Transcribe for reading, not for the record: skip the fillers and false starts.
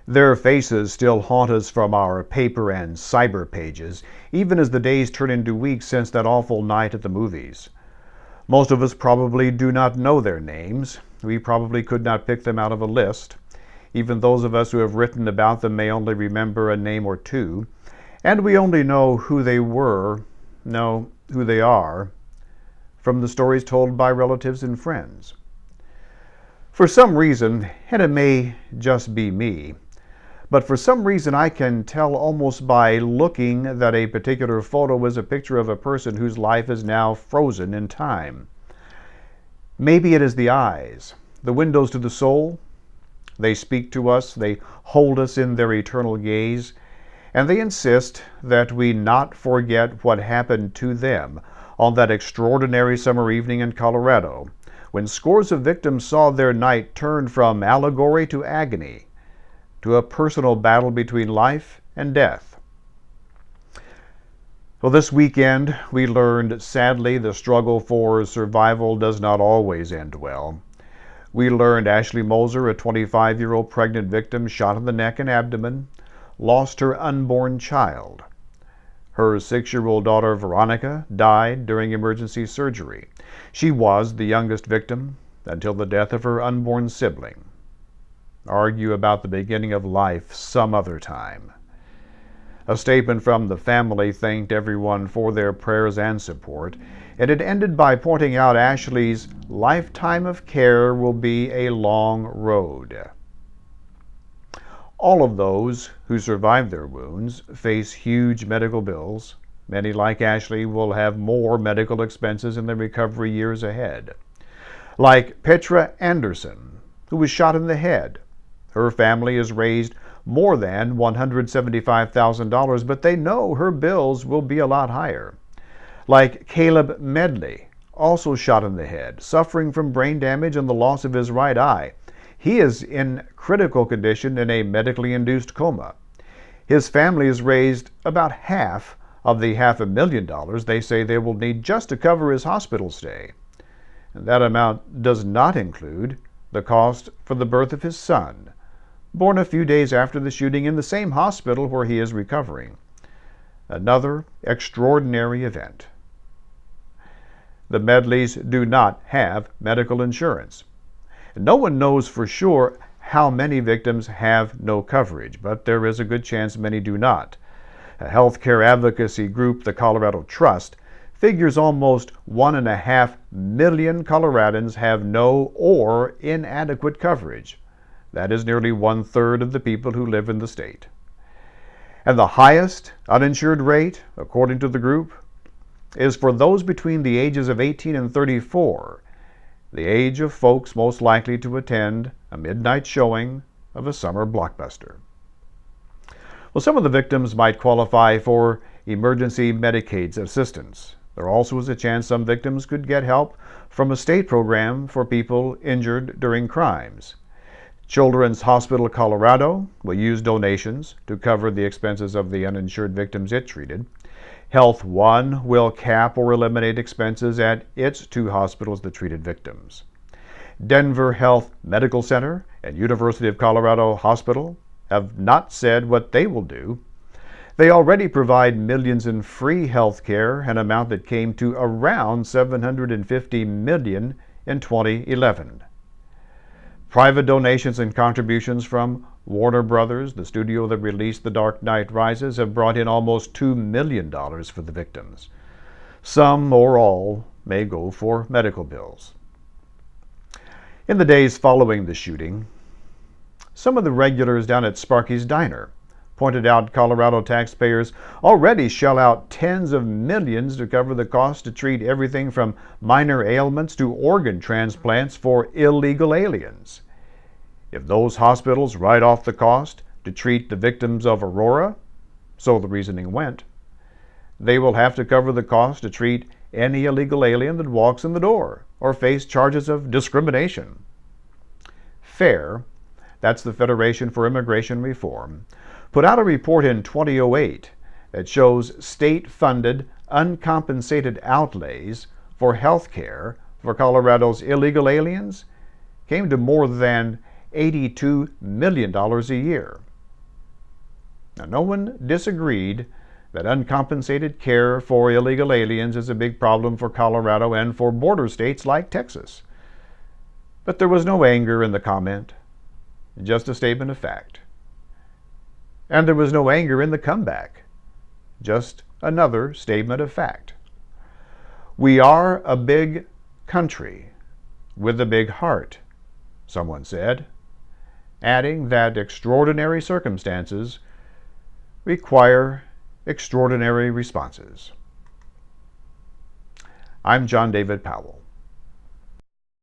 Their faces still haunt us from our paper and cyber pages, even as the days turn into weeks since that awful night at the movies. Most of us probably do not know their names. We probably could not pick them out of a list. Even those of us who have written about them may only remember a name or two, and we only know who they were, know who they are, from the stories told by relatives and friends. For some reason, and it may just be me, but for some reason I can tell almost by looking that a particular photo is a picture of a person whose life is now frozen in time. Maybe it is the eyes, the windows to the soul. They speak to us, they hold us in their eternal gaze, and they insist that we not forget what happened to them on that extraordinary summer evening in Colorado, when scores of victims saw their night turn from allegory to agony, to a personal battle between life and death. Well, this weekend we learned, sadly, the struggle for survival does not always end well. We learned Ashley Moser, a 25-year-old pregnant victim shot in the neck and abdomen, lost her unborn child. Her 6-year-old daughter, Veronica, died during emergency surgery. She was the youngest victim until the death of her unborn sibling. Argue about the beginning of life some other time. A statement from the family thanked everyone for their prayers and support, and it ended by pointing out Ashley's lifetime of care will be a long road. All of those who survived their wounds face huge medical bills. Many, like Ashley, will have more medical expenses in the recovery years ahead. Like Petra Anderson, who was shot in the head. Her family has raised more than $175,000, but they know her bills will be a lot higher. Like Caleb Medley, also shot in the head, suffering from brain damage and the loss of his right eye. He is in critical condition in a medically induced coma. His family has raised about half of the $500,000 they say they will need just to cover his hospital stay. And that amount does not include the cost for the birth of his son, born a few days after the shooting in the same hospital where he is recovering. Another extraordinary event. The Medleys do not have medical insurance. No one knows for sure how many victims have no coverage, but there is a good chance many do not. A healthcare advocacy group, the Colorado Trust, figures almost 1.5 million Coloradans have no or inadequate coverage. That is nearly 1/3 of the people who live in the state. And the highest uninsured rate, according to the group, is for those between the ages of 18 and 34, the age of folks most likely to attend a midnight showing of a summer blockbuster. Well, some of the victims might qualify for emergency Medicaid assistance. There also is a chance some victims could get help from a state program for people injured during crimes. Children's Hospital Colorado will use donations to cover the expenses of the uninsured victims it treated. Health One will cap or eliminate expenses at its 2 hospitals that treated victims. Denver Health Medical Center and University of Colorado Hospital have not said what they will do. They already provide millions in free health care, an amount that came to around $750 million in 2011. Private donations and contributions from Warner Brothers, the studio that released The Dark Knight Rises, have brought in almost $2 million for the victims. Some or all may go for medical bills. In the days following the shooting, some of the regulars down at Sparky's Diner pointed out Colorado taxpayers already shell out tens of millions to cover the cost to treat everything from minor ailments to organ transplants for illegal aliens. If those hospitals write off the cost to treat the victims of Aurora, so the reasoning went, they will have to cover the cost to treat any illegal alien that walks in the door or face charges of discrimination. FAIR, that's the Federation for Immigration Reform, put out a report in 2008 that shows state-funded, uncompensated outlays for health care for Colorado's illegal aliens came to more than $82 million a year. Now, no one disagreed that uncompensated care for illegal aliens is a big problem for Colorado and for border states like Texas. But there was no anger in the comment, just a statement of fact. And there was no anger in the comeback, just another statement of fact. We are a big country with a big heart, someone said, adding that extraordinary circumstances require extraordinary responses. I'm John David Powell.